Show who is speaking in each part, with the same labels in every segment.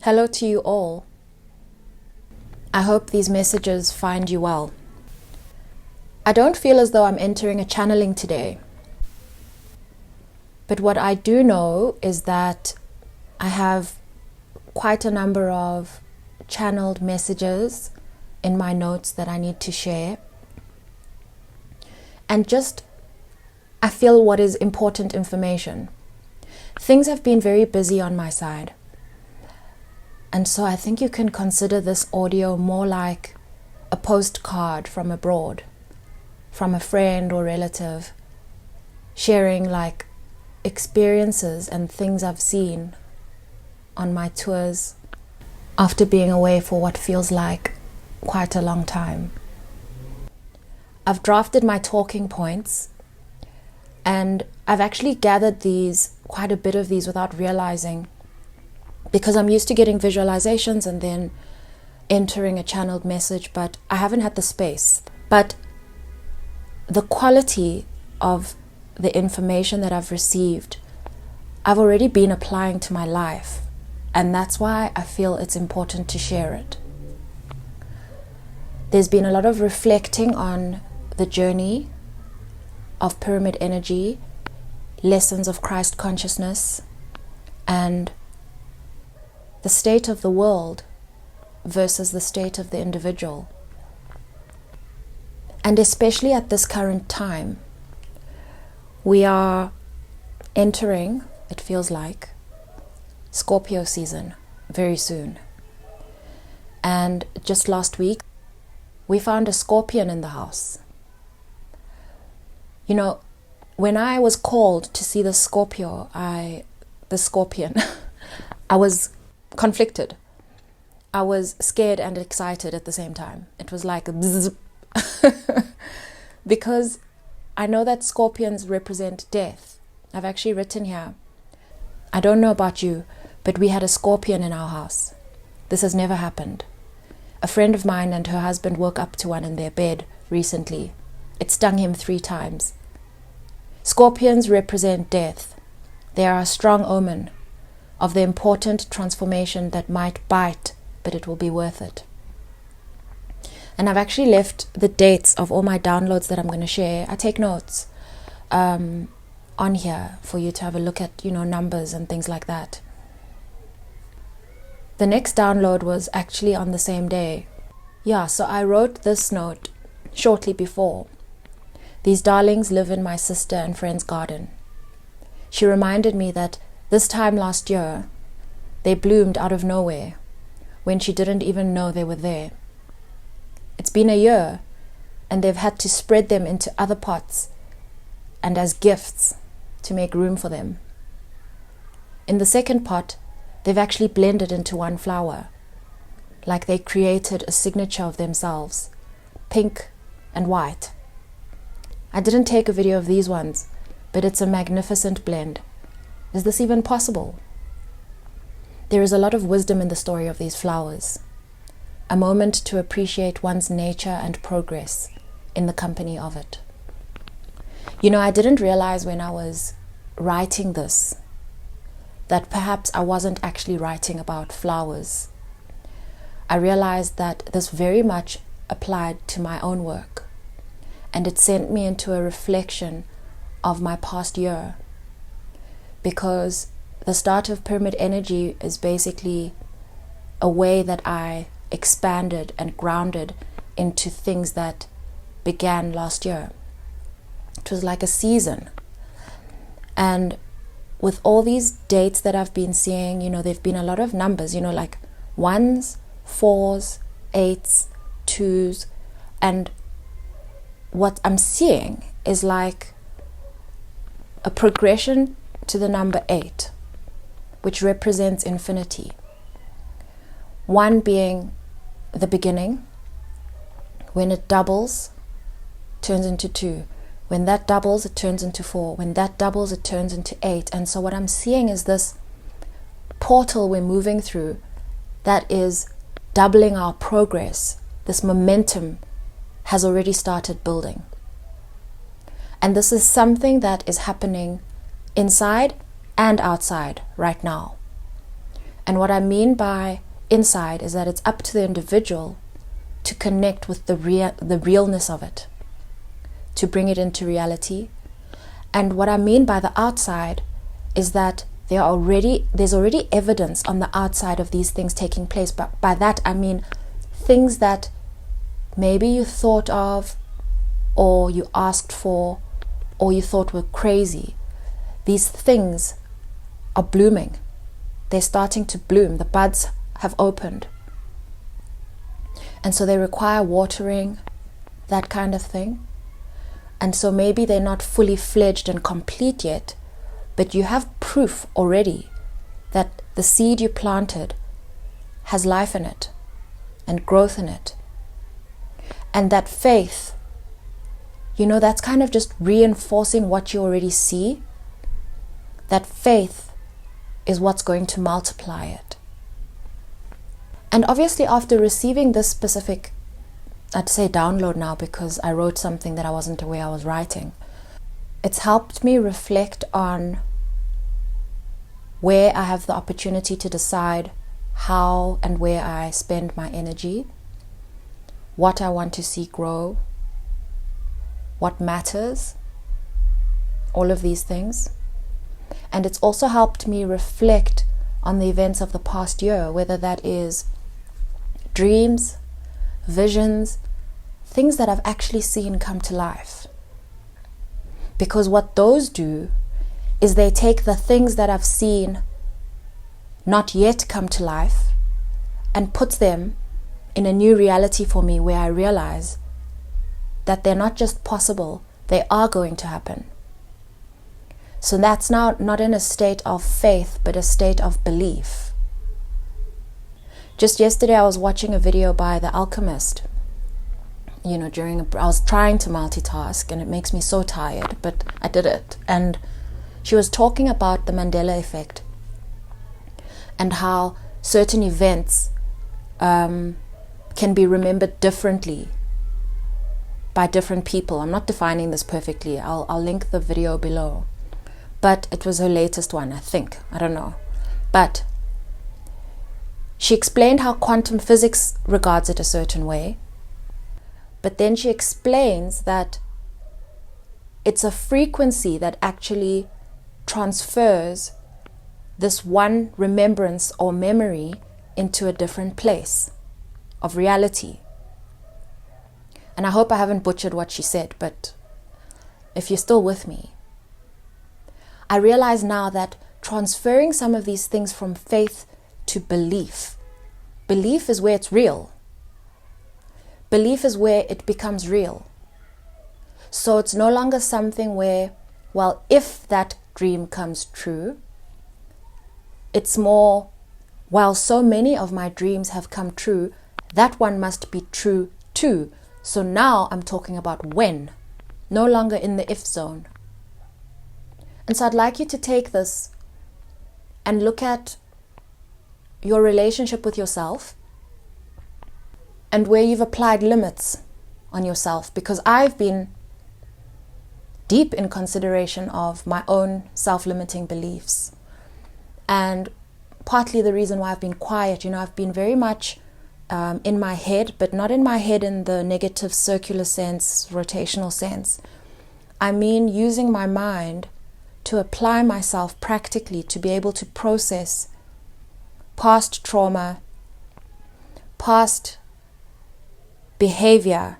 Speaker 1: Hello to you all. I hope these messages find you well. I don't feel as though I'm entering a channeling today. But what I do know is that I have quite a number of channeled messages in my notes that I need to share. And just, I feel what is important information. Things have been very busy on my side. And so I think you can consider this audio more like a postcard from abroad, from a friend or relative, sharing like experiences and things I've seen on my tours after being away for what feels like quite a long time. I've drafted my talking points, and I've actually gathered quite a bit of these without realizing, because I'm used to getting visualizations and then entering a channeled message, but I haven't had the space. But the quality of the information that I've received, I've already been applying to my life, and that's why I feel it's important to share it. There's been a lot of reflecting on the journey of pyramid energy, lessons of Christ consciousness, and the state of the world versus the state of the individual. And especially at this current time, we are entering, it feels like, Scorpio season very soon. And just last week, we found a scorpion in the house. You know, when I was called to see the scorpion, I was conflicted. I was scared and excited at the same time. It was like a bzzz. Because I know that scorpions represent death. I've actually written here, I don't know about you, but we had a scorpion in our house. This has never happened. A friend of mine and her husband woke up to one in their bed recently. It stung him 3 times. Scorpions represent death. They are a strong omen of the important transformation that might bite, but it will be worth it. And I've actually left the dates of all my downloads that I'm going to share. I take notes on here for you to have a look at, numbers and things like that. The next download was actually on the same day. Yeah, so I wrote this note shortly before. These darlings live in my sister and friend's garden. She reminded me that this time last year, they bloomed out of nowhere when she didn't even know they were there. It's been a year, and they've had to spread them into other pots and as gifts to make room for them. In the second pot, they've actually blended into one flower, like they created a signature of themselves, pink and white. I didn't take a video of these ones, but it's a magnificent blend. Is this even possible? There is a lot of wisdom in the story of these flowers. A moment to appreciate one's nature and progress in the company of it. I didn't realize when I was writing this that perhaps I wasn't actually writing about flowers. I realized that this very much applied to my own work, and it sent me into a reflection of my past year. Because the start of pyramid energy is basically a way that I expanded and grounded into things that began last year. It was like a season. And with all these dates that I've been seeing, there've been a lot of numbers, like 1s, 4s, 8s, 2s. And what I'm seeing is like a progression to the number 8, which represents infinity. 1 being the beginning. When it doubles, turns into 2. When that doubles, it turns into 4. When that doubles, it turns into 8. And so what I'm seeing is this portal we're moving through that is doubling our progress. This momentum has already started building. And this is something that is happening inside and outside right now. And what I mean by inside is that it's up to the individual to connect with the realness of it, to bring it into reality. And what I mean by the outside is that there's already evidence on the outside of these things taking place. But by that I mean things that maybe you thought of, or you asked for, or you thought were crazy. These things are blooming. They're starting to bloom. The buds have opened. And so they require watering, that kind of thing. And so maybe they're not fully fledged and complete yet, but you have proof already that the seed you planted has life in it and growth in it. And that faith, that's kind of just reinforcing what you already see. That faith is what's going to multiply it. And obviously after receiving this specific, I'd say download now because I wrote something that I wasn't aware I was writing, it's helped me reflect on where I have the opportunity to decide how and where I spend my energy, what I want to see grow, what matters, all of these things. And it's also helped me reflect on the events of the past year, whether that is dreams, visions, things that I've actually seen come to life. Because what those do is they take the things that I've seen not yet come to life and put them in a new reality for me, where I realize that they're not just possible, they are going to happen. So that's now not in a state of faith, but a state of belief. Just yesterday I was watching a video by The Alchemist. I was trying to multitask and it makes me so tired, but I did it. And she was talking about the Mandela effect and how certain events can be remembered differently by different people. I'm not defining this perfectly. I'll link the video below. But it was her latest one, I think. I don't know. But she explained how quantum physics regards it a certain way. But then she explains that it's a frequency that actually transfers this one remembrance or memory into a different place of reality. And I hope I haven't butchered what she said, but if you're still with me, I realize now that transferring some of these things from faith to belief is where it's real. Belief is where it becomes real. So it's no longer something where, well, if that dream comes true, it's more, while so many of my dreams have come true, that one must be true too. So now I'm talking about when, no longer in the if zone. And so I'd like you to take this and look at your relationship with yourself and where you've applied limits on yourself, because I've been deep in consideration of my own self-limiting beliefs. And partly the reason why I've been quiet, I've been very much in my head, but not in my head in the negative circular sense, rotational sense. I mean using my mind to apply myself practically to be able to process past trauma, past behavior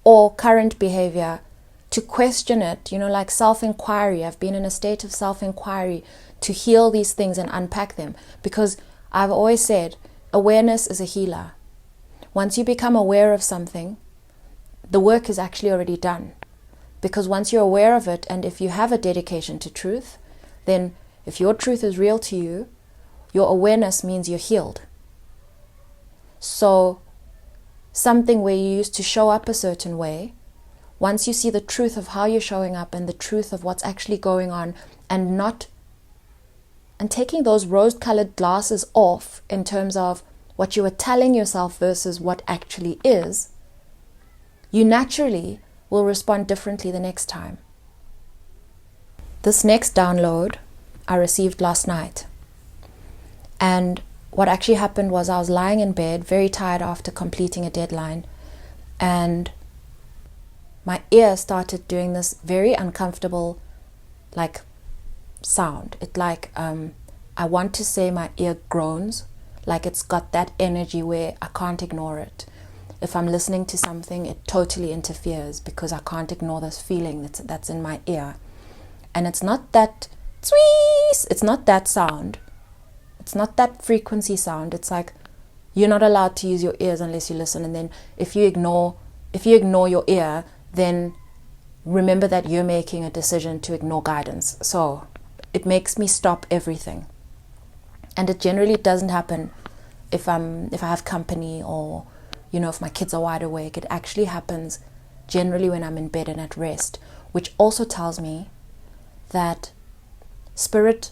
Speaker 1: or current behavior, to question it, like self-inquiry. I've been in a state of self-inquiry to heal these things and unpack them, because I've always said awareness is a healer. Once you become aware of something, the work is actually already done. Because once you're aware of it, and if you have a dedication to truth, then if your truth is real to you, your awareness means you're healed. So something where you used to show up a certain way, once you see the truth of how you're showing up and the truth of what's actually going on, and taking those rose-colored glasses off in terms of what you were telling yourself versus what actually is, you naturally will respond differently the next time. This next download I received last night. And what actually happened was I was lying in bed, very tired after completing a deadline, and my ear started doing this very uncomfortable, like, sound. It like, I want to say my ear groans, like it's got that energy where I can't ignore it. If I'm listening to something, it totally interferes because I can't ignore this feeling that's in my ear. And it's not that, it's not that sound. It's not that frequency sound. It's like, you're not allowed to use your ears unless you listen. And then if you ignore your ear, then remember that you're making a decision to ignore guidance. So it makes me stop everything. And it generally doesn't happen if I have company, or, you know, if my kids are wide awake. It actually happens generally when I'm in bed and at rest, which also tells me that Spirit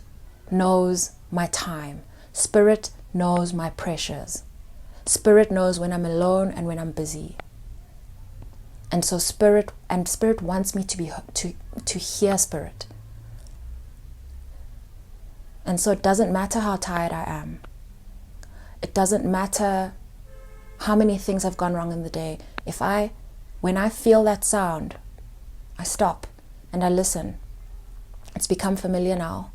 Speaker 1: knows my time. Spirit knows my pressures. Spirit knows when I'm alone and when I'm busy. And so Spirit wants me to hear Spirit. And so it doesn't matter how tired I am. It doesn't matter how many things have gone wrong in the day. When I feel that sound, I stop and I listen. It's become familiar now.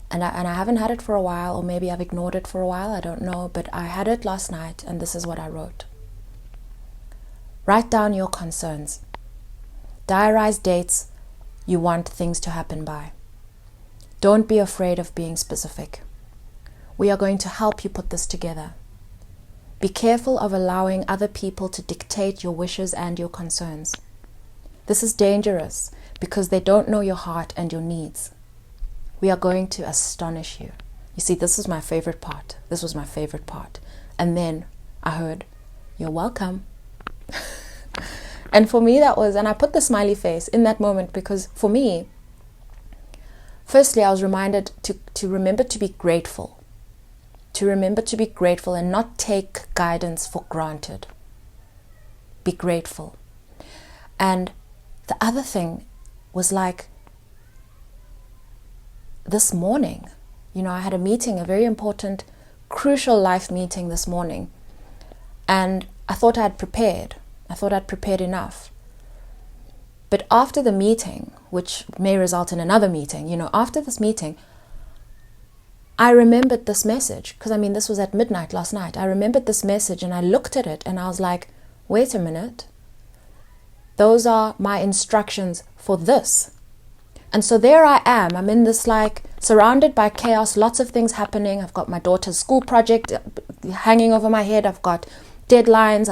Speaker 1: And I haven't had it for a while, or maybe I've ignored it for a while, I don't know. But I had it last night, and this is what I wrote. Write down your concerns. Diarize dates you want things to happen by. Don't be afraid of being specific. We are going to help you put this together. Be careful of allowing other people to dictate your wishes and your concerns. This is dangerous because they don't know your heart and your needs. We are going to astonish you. You see, this was my favorite part. And then I heard, "You're welcome." And for me and I put the smiley face in that moment, because for me, firstly, I was reminded to remember to be grateful. To remember to be grateful and not take guidance for granted. Be grateful. And the other thing was, like, this morning, you know, I had a meeting, a very important, crucial life meeting this morning. And I thought I had prepared. I thought I'd prepared enough. But after the meeting, which may result in another meeting, you know, after this meeting, I remembered this message, because this was at midnight last night. I remembered this message and I looked at it and I was like, wait a minute. Those are my instructions for this. And so there I am. I'm in this, like, surrounded by chaos, lots of things happening. I've got my daughter's school project hanging over my head. I've got deadlines.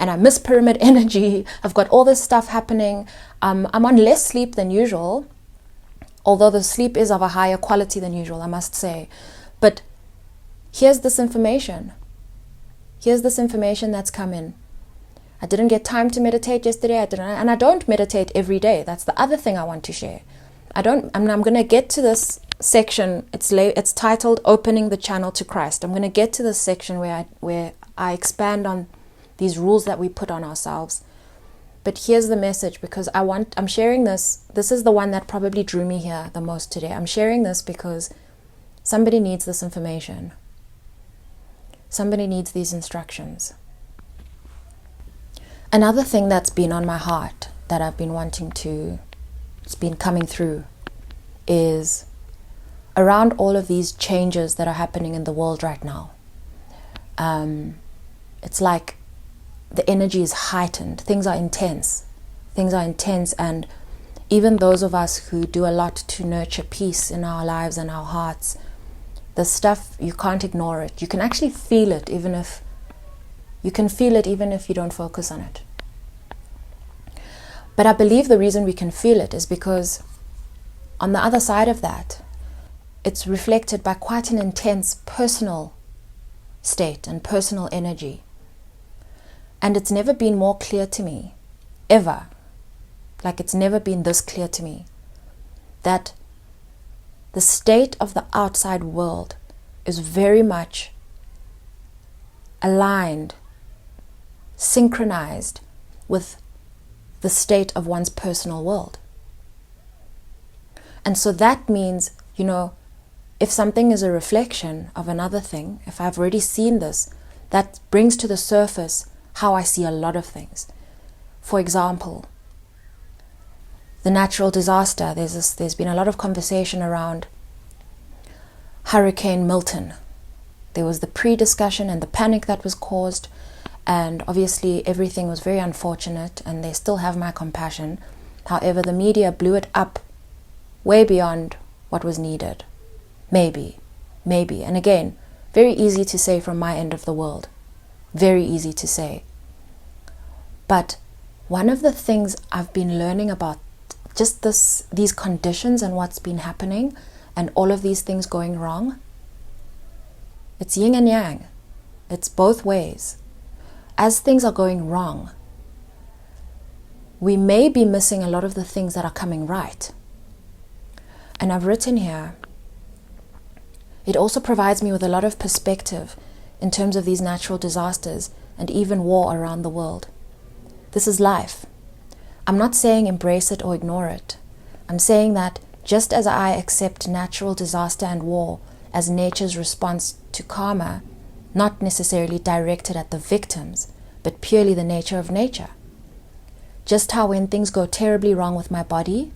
Speaker 1: And I miss pyramid energy. I've got all this stuff happening. I'm on less sleep than usual, although the sleep is of a higher quality than usual, I must say. But here's this information. Here's this information that's come in. I didn't get time to meditate yesterday. And I don't meditate every day. That's the other thing I want to share. I'm going to get to this section. It's titled "Opening the Channel to Christ." I'm going to get to this section where I expand on these rules that we put on ourselves. But here's the message, because I'm sharing this. This is the one that probably drew me here the most today. I'm sharing this because somebody needs this information. Somebody needs these instructions. Another thing that's been on my heart that I've been it's been coming through, is around all of these changes that are happening in the world right now. It's like the energy is heightened. Things are intense. And even those of us who do a lot to nurture peace in our lives and our hearts, the stuff, you can't ignore it. You can actually feel it even if you don't focus on it. But I believe the reason we can feel it is because on the other side of that, it's reflected by quite an intense personal state and personal energy. And it's never been more clear to me, ever. Like, it's never been this clear to me, that the state of the outside world is very much aligned, synchronized with the state of one's personal world. And so that means, if something is a reflection of another thing, if I've already seen this, that brings to the surface how I see a lot of things. For example, the natural disaster. There's been a lot of conversation around Hurricane Milton. There was the pre-discussion and the panic that was caused, and obviously everything was very unfortunate, and they still have my compassion. However, the media blew it up way beyond what was needed. Maybe. And again, very easy to say from my end of the world. Very easy to say. But one of the things I've been learning about just these conditions and what's been happening and all of these things going wrong, it's yin and yang. It's both ways. As things are going wrong, we may be missing a lot of the things that are coming right. And I've written here, it also provides me with a lot of perspective in terms of these natural disasters and even war around the world. This is life. I'm not saying embrace it or ignore it. I'm saying that just as I accept natural disaster and war as nature's response to karma, not necessarily directed at the victims, but purely the nature of nature. Just how when things go terribly wrong with my body,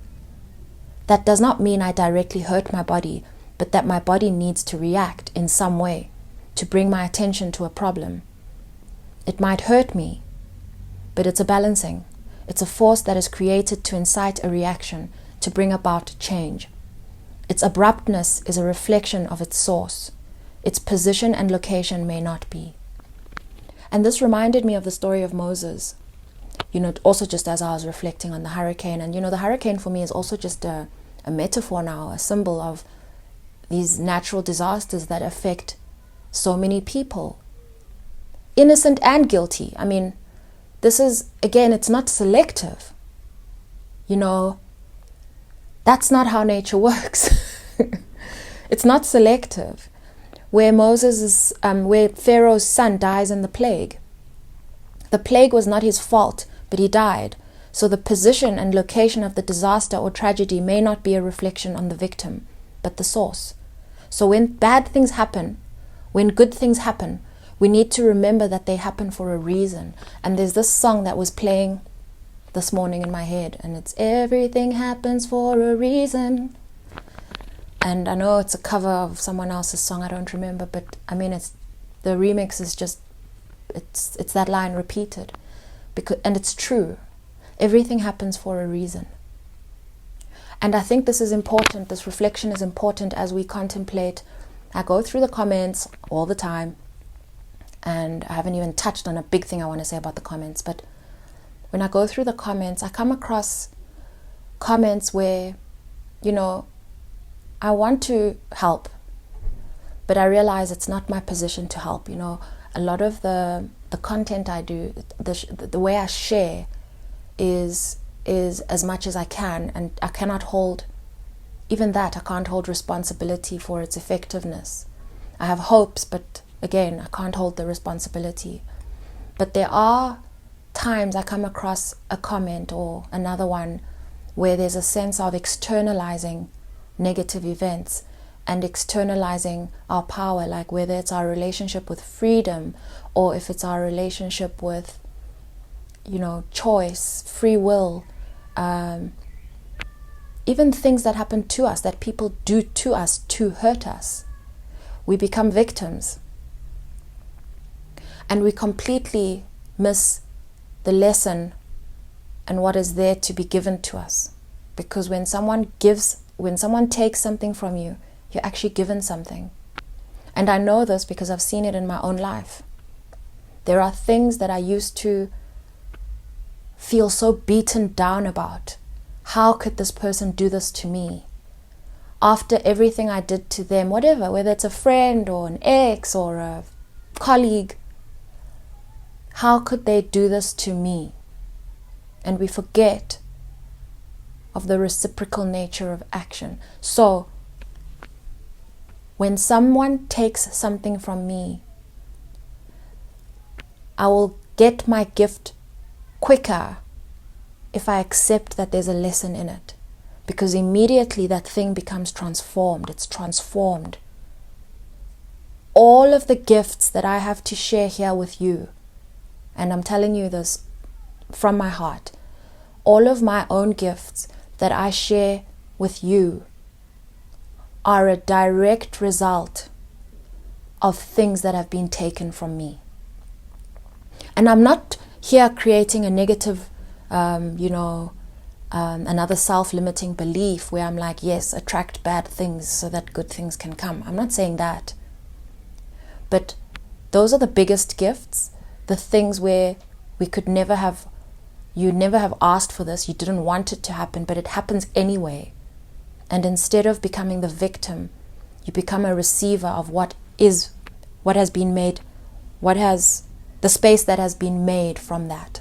Speaker 1: that does not mean I directly hurt my body, but that my body needs to react in some way to bring my attention to a problem. It might hurt me, but it's a balancing. It's a force that is created to incite a reaction, to bring about change. Its abruptness is a reflection of its source. Its position and location may not be. And this reminded me of the story of Moses. Also just as I was reflecting on the hurricane. And the hurricane for me is also just a metaphor now, a symbol of these natural disasters that affect so many people, innocent and guilty. I mean, this is, again, it's not selective. That's not how nature works. It's not selective. Where where Pharaoh's son dies in the plague was not his fault, but he died. So the position and location of the disaster or tragedy may not be a reflection on the victim, but the source. So when bad things happen, when good things happen, we need to remember that they happen for a reason. And there's this song that was playing this morning in my head, and it's everything happens for a reason. And I know it's a cover of someone else's song, I don't remember, but I mean, the remix is just, it's that line repeated, and it's true. Everything happens for a reason. And I think this is important, this reflection is important as we contemplate. I go through the comments all the time, and I haven't even touched on a big thing I want to say about the comments, but when I go through the comments, I come across comments where, I want to help, but I realize it's not my position to help. A lot of the content I do, the way I share is as much as I can, and I cannot hold, even that, I can't hold responsibility for its effectiveness. I have hopes, but again, I can't hold the responsibility. But there are times I come across a comment or another one where there's a sense of externalizing negative events and externalizing our power, like whether it's our relationship with freedom or if it's our relationship with, choice, free will, even things that happen to us, that people do to us to hurt us. We become victims. And we completely miss the lesson and what is there to be given to us. Because when someone takes something from you, you're actually given something. And I know this because I've seen it in my own life. There are things that I used to feel so beaten down about. How could this person do this to me? After everything I did to them, whatever, whether it's a friend or an ex or a colleague, how could they do this to me? And we forget of the reciprocal nature of action. So, when someone takes something from me, I will get my gift quicker if I accept that there's a lesson in it. because immediately that thing becomes transformed. It's transformed. All of the gifts that I have to share here with you, and I'm telling you this from my heart, all of my own gifts that I share with you are a direct result of things that have been taken from me. And I'm not here creating a negative, another self-limiting belief where I'm like, yes, attract bad things so that good things can come. I'm not saying that. But those are the biggest gifts, the things where you never have asked for this, you didn't want it to happen, but it happens anyway. And instead of becoming the victim, you become a receiver of the space that has been made from that.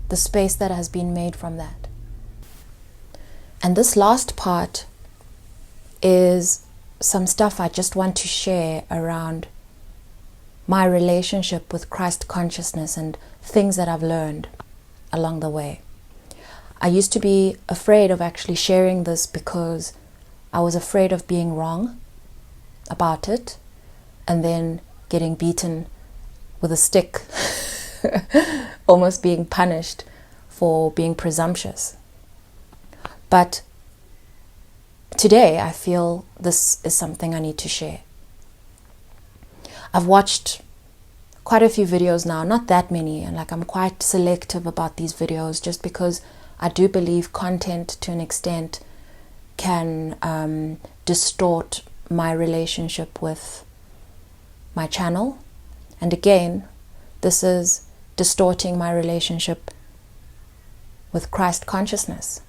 Speaker 1: The space that has been made from that. And this last part is some stuff I just want to share around my relationship with Christ consciousness and things that I've learned along the way. I used to be afraid of actually sharing this because I was afraid of being wrong about it and then getting beaten with a stick, almost being punished for being presumptuous. But today I feel this is something I need to share. I've watched quite a few videos now, not that many, and I'm quite selective about these videos just because I do believe content to an extent can distort my relationship with my channel. And again, this is distorting my relationship with Christ consciousness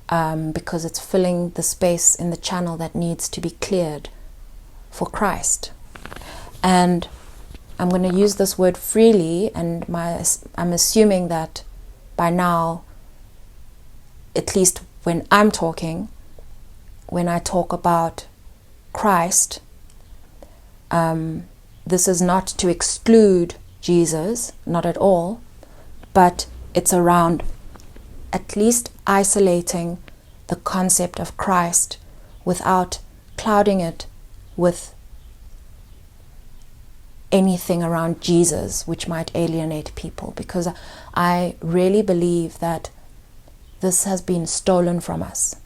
Speaker 1: because it's filling the space in the channel that needs to be cleared for Christ. And I'm going to use this word freely, and I'm assuming that by now, at least when I'm talking, when I talk about Christ, this is not to exclude Jesus, not at all, but it's around at least isolating the concept of Christ without clouding it with anything around Jesus which might alienate people, because I really believe that this has been stolen from us.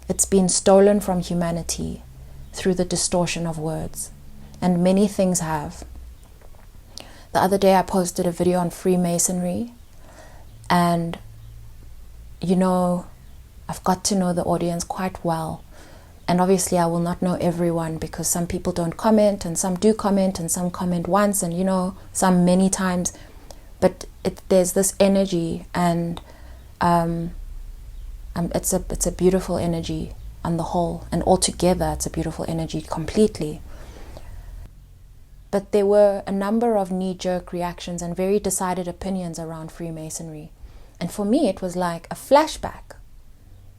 Speaker 1: It's been stolen from humanity through the distortion of words, and many things have. The other day I posted a video on Freemasonry, and I've got to know the audience quite well. And obviously I will not know everyone because some people don't comment and some do comment and some comment once and some many times. But there's this energy, and it's a beautiful energy on the whole, and altogether it's a beautiful energy completely. But there were a number of knee-jerk reactions and very decided opinions around Freemasonry. And for me it was like a flashback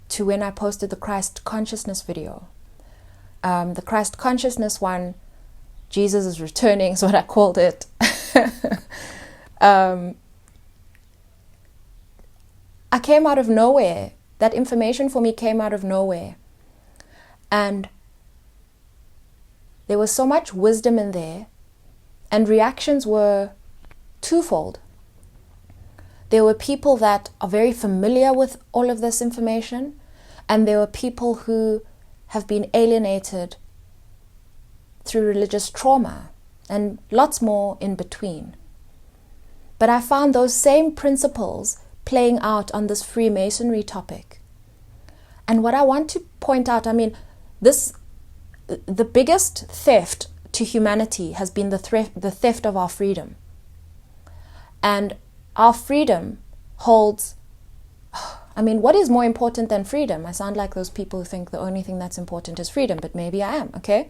Speaker 1: to when I posted the Christ consciousness video. The Christ consciousness one, Jesus is returning, is what I called it. I came out of nowhere. That information for me came out of nowhere. And there was so much wisdom in there, and reactions were twofold. There were people that are very familiar with all of this information, and there were people who have been alienated through religious trauma, and lots more in between. But I found those same principles playing out on this Freemasonry topic. And what I want to point out, the biggest theft to humanity has been the theft of our freedom. And our freedom holds, what is more important than freedom? I sound like those people who think the only thing that's important is freedom, but maybe I am, okay?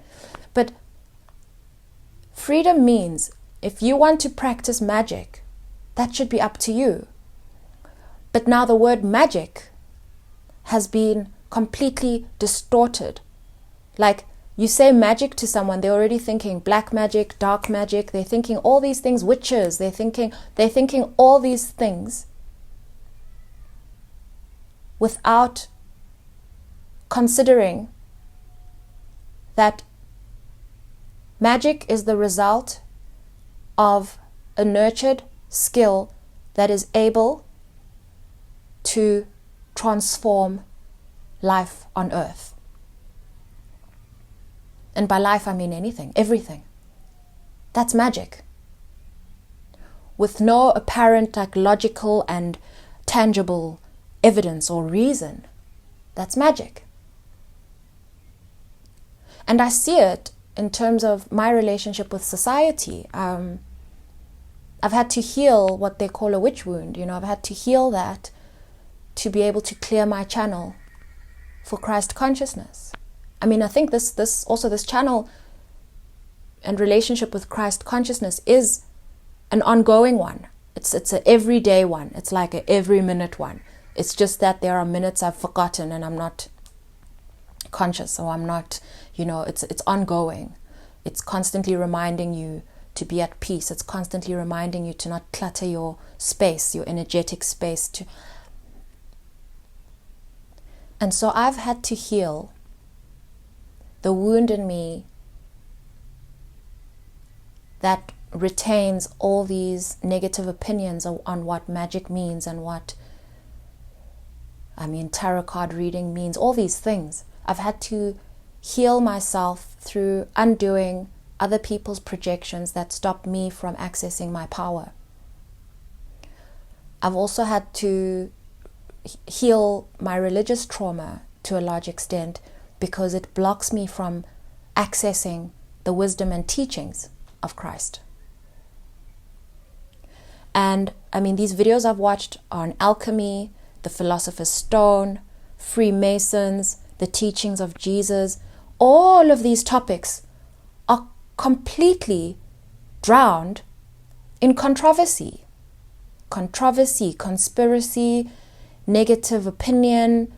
Speaker 1: But freedom means if you want to practice magic, that should be up to you. But now the word magic has been completely distorted. Like, you say magic to someone, they're already thinking black magic, dark magic, they're thinking all these things, witches, they're thinking all these things. without considering that magic is the result of a nurtured skill that is able to transform life on earth. And by life, I mean anything, everything. That's magic. With no apparent logical and tangible evidence or reason. That's magic. And I see it in terms of my relationship with society. I've had to heal what they call a witch wound. I've had to heal that to be able to clear my channel for Christ consciousness. I think this channel and relationship with Christ consciousness is an ongoing one. It's an everyday one. It's like an every minute one. It's just that there are minutes I've forgotten and I'm not conscious, or I'm not, it's ongoing. It's constantly reminding you to be at peace. It's constantly reminding you to not clutter your space, your energetic space. And so I've had to heal the wound in me that retains all these negative opinions on what magic means and what tarot card reading means, all these things. I've had to heal myself through undoing other people's projections that stopped me from accessing my power. I've also had to heal my religious trauma to a large extent because it blocks me from accessing the wisdom and teachings of Christ. And these videos I've watched on alchemy, the Philosopher's Stone, Freemasons, the teachings of Jesus, all of these topics are completely drowned in controversy, conspiracy, negative opinion.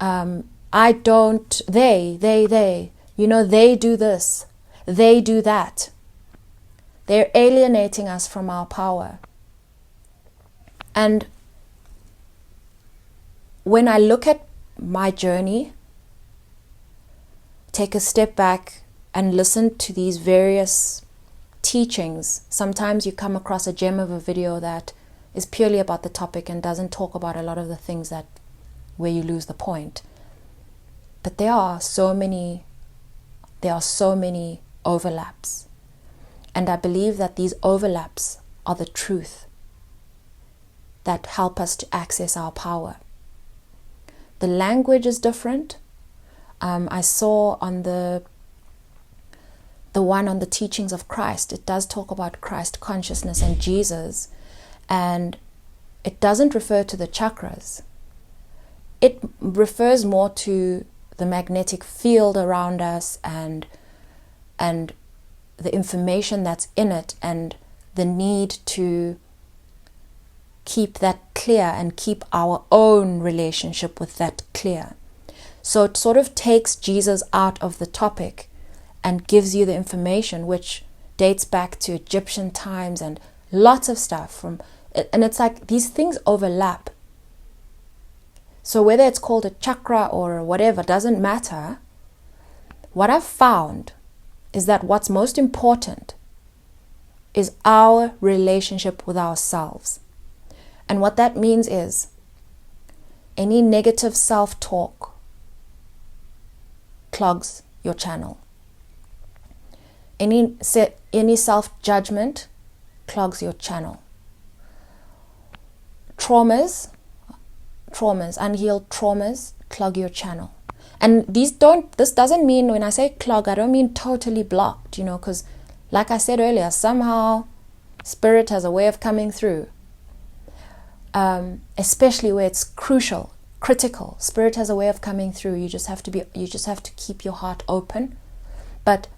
Speaker 1: I don't, they, they do this, they do that. They're alienating us from our power. And when I look at my journey, take a step back and listen to these various teachings, sometimes you come across a gem of a video that is purely about the topic and doesn't talk about a lot of the things where you lose the point. But there are so many overlaps. And I believe that these overlaps are the truth that help us to access our power. The language is different. I saw on the one on the teachings of Christ, it does talk about Christ consciousness and Jesus, and it doesn't refer to the chakras. It refers more to the magnetic field around us and the information that's in it, and the need to keep that clear and keep our own relationship with that clear. So it sort of takes Jesus out of the topic and gives you the information, which dates back to Egyptian times and lots of stuff and it's like these things overlap. So whether it's called a chakra or whatever doesn't matter. What I've found is that what's most important is our relationship with ourselves. And what that means is any negative self-talk clogs your channel. Any self-judgment clogs your channel. Traumas, unhealed traumas clog your channel. And this doesn't mean, when I say clog, I don't mean totally blocked, because like I said earlier, somehow spirit has a way of coming through. Especially where it's critical. Spirit has a way of coming through. You just have to keep your heart open. But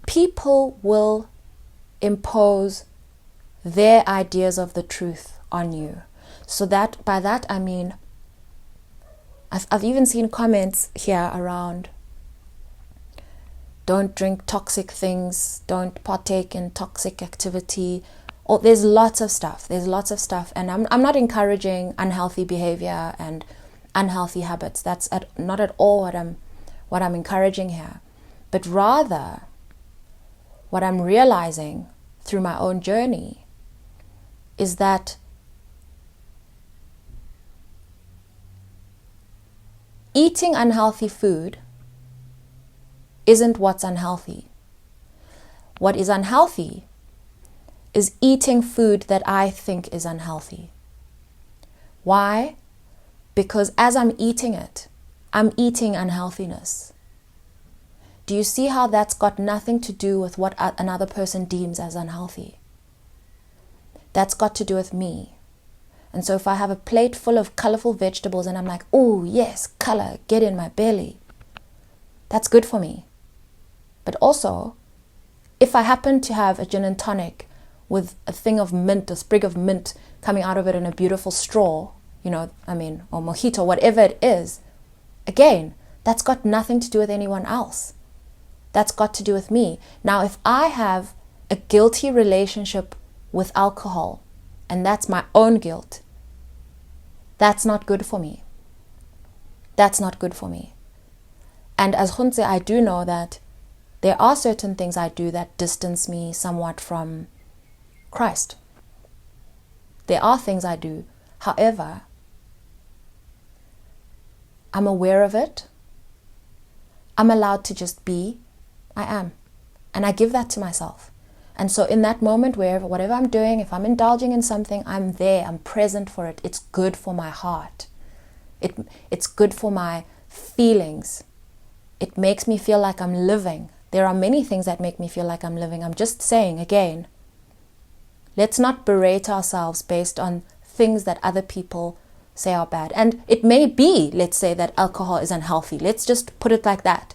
Speaker 1: people will impose their ideas of the truth on you. So that by that I mean, I've even seen comments here around, don't drink toxic things, don't partake in toxic activity, Or there's lots of stuff. And I'm not encouraging unhealthy behavior and unhealthy habits. That's not at all what I'm encouraging here. But rather, what I'm realizing through my own journey is that eating unhealthy food isn't what's unhealthy. What is unhealthy is eating food that I think is unhealthy. Why? Because as I'm eating it, I'm eating unhealthiness. Do you see how that's got nothing to do with what another person deems as unhealthy? That's got to do with me. And so if I have a plate full of colorful vegetables and I'm like, oh yes, color, get in my belly, that's good for me. But also, if I happen to have a gin and tonic with a thing of mint, a sprig of mint coming out of it in a beautiful straw, or mojito, whatever it is, again, that's got nothing to do with anyone else. That's got to do with me. Now, if I have a guilty relationship with alcohol, and that's my own guilt, that's not good for me. That's not good for me. And as Hunze, I do know that there are certain things I do that distance me somewhat from Christ. There are things I do. However, I'm aware of it. I'm allowed to just be. I am. And I give that to myself. And so in that moment, whatever I'm doing, if I'm indulging in something, I'm there. I'm present for it. It's good for my heart. It's good for my feelings. It makes me feel like I'm living. There are many things that make me feel like I'm living. I'm just saying again, let's not berate ourselves based on things that other people say are bad. And it may be, let's say, that alcohol is unhealthy. Let's just put it like that.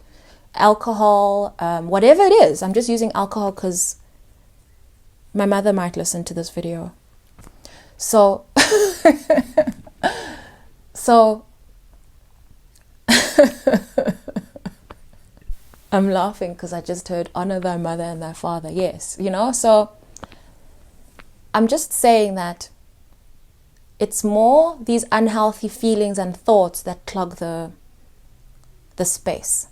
Speaker 1: Alcohol, whatever it is. I'm just using alcohol because my mother might listen to this video. So I'm laughing because I just heard honor thy mother and thy father. Yes, so I'm just saying that it's more these unhealthy feelings and thoughts that clog the space.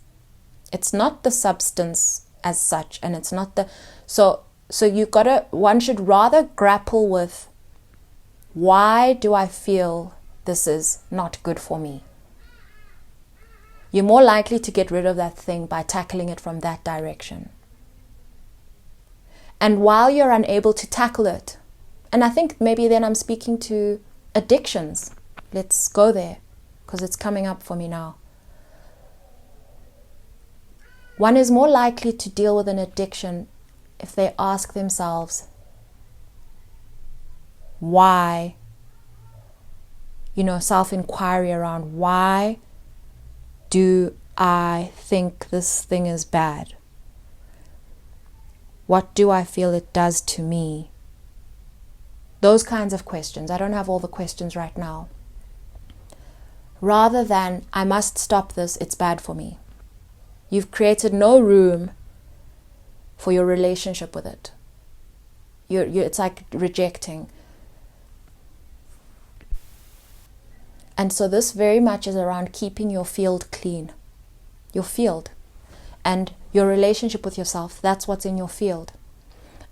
Speaker 1: It's not the substance as such, and it's not the so one should rather grapple with, why do I feel this is not good for me? You're more likely to get rid of that thing by tackling it from that direction. And while you're unable to tackle it, and I think maybe then I'm speaking to addictions. Let's go there because it's coming up for me now. One is more likely to deal with an addiction if they ask themselves, why? Self-inquiry around, why do I think this thing is bad? What do I feel it does to me? Those kinds of questions. I don't have all the questions right now. Rather than, I must stop this, it's bad for me. You've created no room for your relationship with it. It's like rejecting. And so this very much is around keeping your field clean. Your field. And your relationship with yourself, that's what's in your field.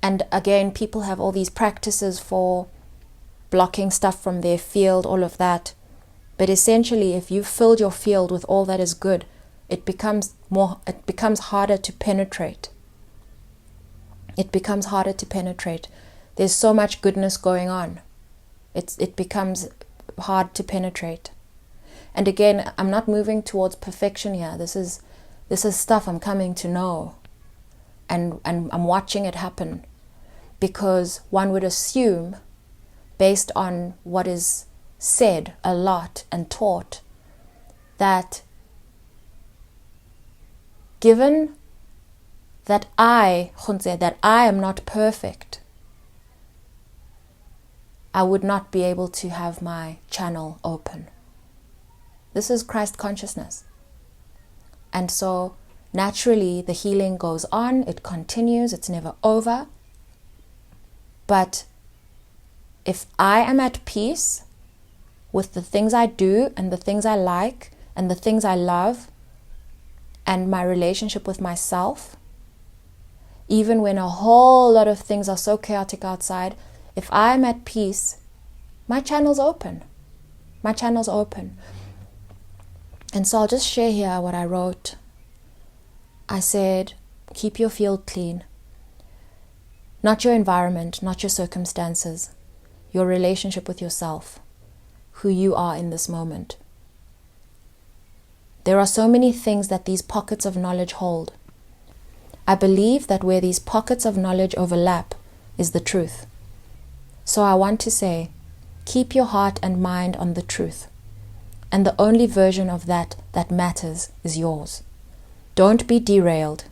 Speaker 1: And again, people have all these practices for blocking stuff from their field, all of that. But essentially, if you've filled your field with all that is good, it becomes harder to penetrate. It becomes harder to penetrate. There's so much goodness going on. It becomes hard to penetrate. And again, I'm not moving towards perfection here. This is stuff I'm coming to know. And I'm watching it happen. Because one would assume, based on what is said a lot and taught, that given that I am not perfect, I would not be able to have my channel open. This is Christ consciousness. And so naturally the healing goes on, it continues, it's never over. But If I am at peace with the things I do and the things I like and the things I love and my relationship with myself, even when a whole lot of things are so chaotic outside, if I'm at peace, my channel's open. My channel's open. And so I'll just share here what I wrote. I said, keep your field clean. Not your environment, not your circumstances, your relationship with yourself, who you are in this moment. There are so many things that these pockets of knowledge hold. I believe that where these pockets of knowledge overlap is the truth. So I want to say, keep your heart and mind on the truth. And the only version of that matters is yours. Don't be derailed,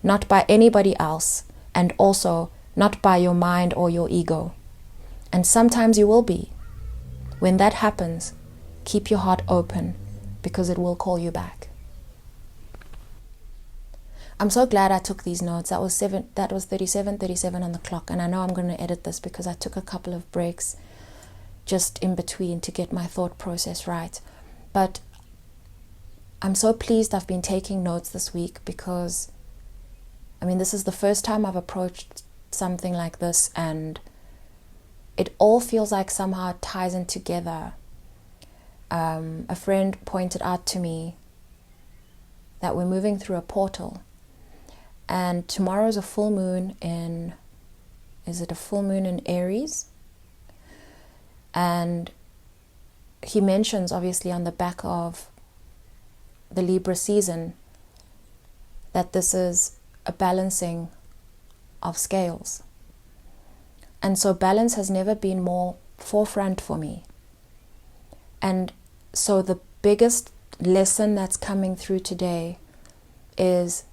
Speaker 1: not by anybody else, and also not by your mind or your ego. And sometimes you will be. When that happens, keep your heart open, because it will call you back. I'm so glad I took these notes. That was 37 on the clock, and I know I'm going to edit this because I took a couple of breaks just in between to get my thought process right. But I'm so pleased I've been taking notes this week, because this is the first time I've approached something like this, and it all feels like somehow it ties in together. A friend pointed out to me that we're moving through a portal, and tomorrow is a full moon in, is it a full moon in Aries? And he mentions, obviously, on the back of the Libra season, that this is a balancing of scales. And so balance has never been more forefront for me. And so the biggest lesson that's coming through today is,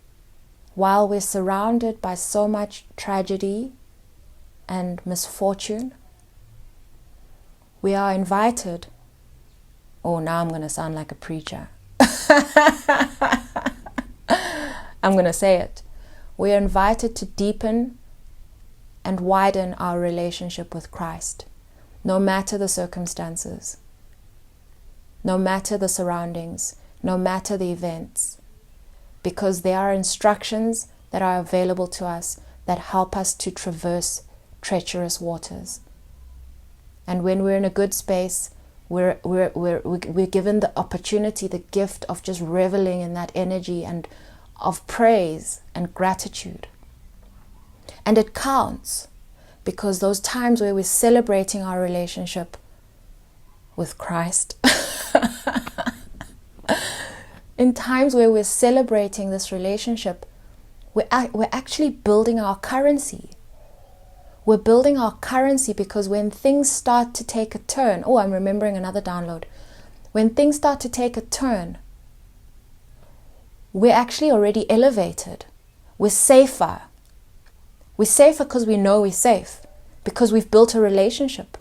Speaker 1: while we're surrounded by so much tragedy and misfortune, we are invited. Oh, now I'm going to sound like a preacher. I'm going to say it. We are invited to deepen and widen our relationship with Christ, no matter the circumstances, no matter the surroundings, no matter the events, because there are instructions that are available to us that help us to traverse treacherous waters. And when we're in a good space, we're given the opportunity, the gift of just reveling in that energy and of praise and gratitude. And it counts, because those times where we're celebrating our relationship with Christ, in times where we're celebrating this relationship, we're actually building our currency. We're building our currency, because when things start to take a turn, I'm remembering another download. When things start to take a turn, we're actually already elevated. We're safer. We're safer because we know we're safe, because we've built a relationship.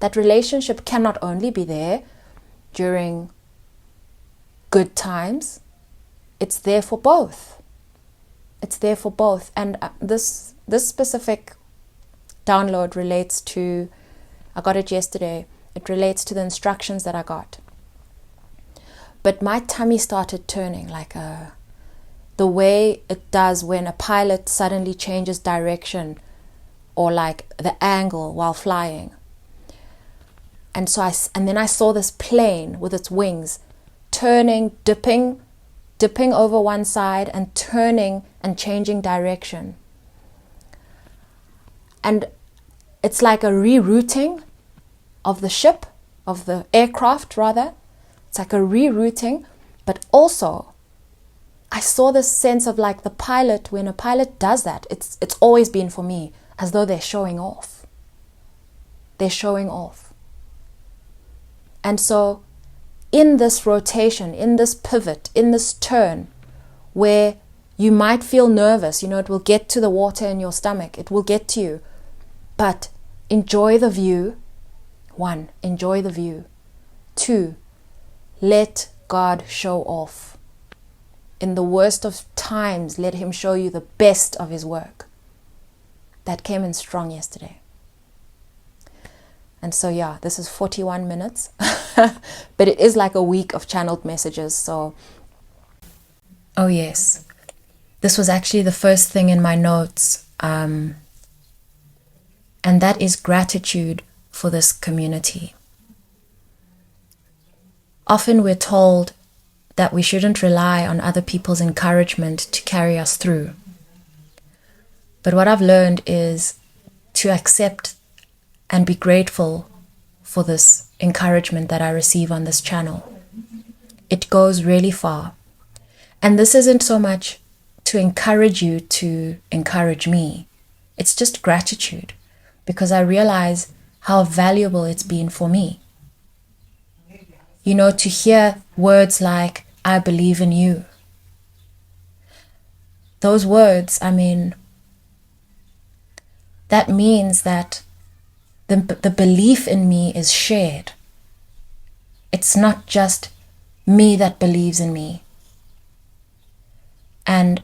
Speaker 1: That relationship cannot only be there during good times. It's there for both. It's there for both. And this specific download relates to, I got it yesterday, it relates to the instructions that I got. But my tummy started turning, like the way it does when a pilot suddenly changes direction, or like the angle while flying. And so then I saw this plane with its wings turning, dipping over one side and turning and changing direction. And it's like a rerouting of the ship, of the aircraft rather. It's like a rerouting, but also I saw this sense of like the pilot, when a pilot does that, it's always been for me as though they're showing off. They're showing off. And so in this rotation, in this pivot, in this turn, where you might feel nervous, it will get to the water in your stomach, it will get to you. But enjoy the view. 1, enjoy the view. 2, let God show off. In the worst of times, let Him show you the best of His work. That came in strong yesterday. And so yeah, this is 41 minutes, but it is like a week of channeled messages. So, oh yes, this was actually the first thing in my notes. And that is gratitude for this community. Often we're told that we shouldn't rely on other people's encouragement to carry us through. But what I've learned is to accept and be grateful for this encouragement that I receive on this channel. It goes really far. And this isn't so much to encourage you to encourage me. It's just gratitude, because I realize how valuable it's been for me. You know, to hear words like, I believe in you. Those words, I mean, that means that the belief in me is shared. It's not just me that believes in me. And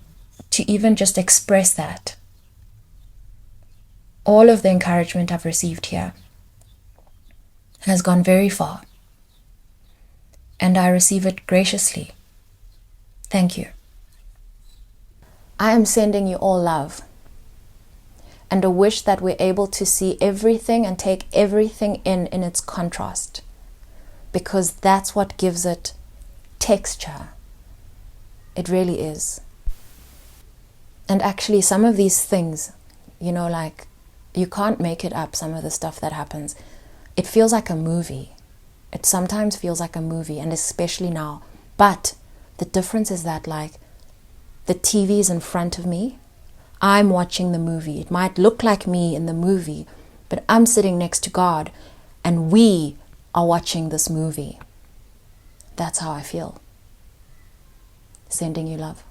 Speaker 1: to even just express that, all of the encouragement I've received here has gone very far. And I receive it graciously. Thank you. I am sending you all love and a wish that we're able to see everything and take everything in its contrast, because that's what gives it texture. It really is. And actually, some of these things, you know, like, you can't make it up, some of the stuff that happens. It feels like a movie. It sometimes feels like a movie, and especially now. But the difference is that, like, the TV is in front of me. I'm watching the movie. It might look like me in the movie, but I'm sitting next to God, and we are watching this movie. That's how I feel. Sending you love.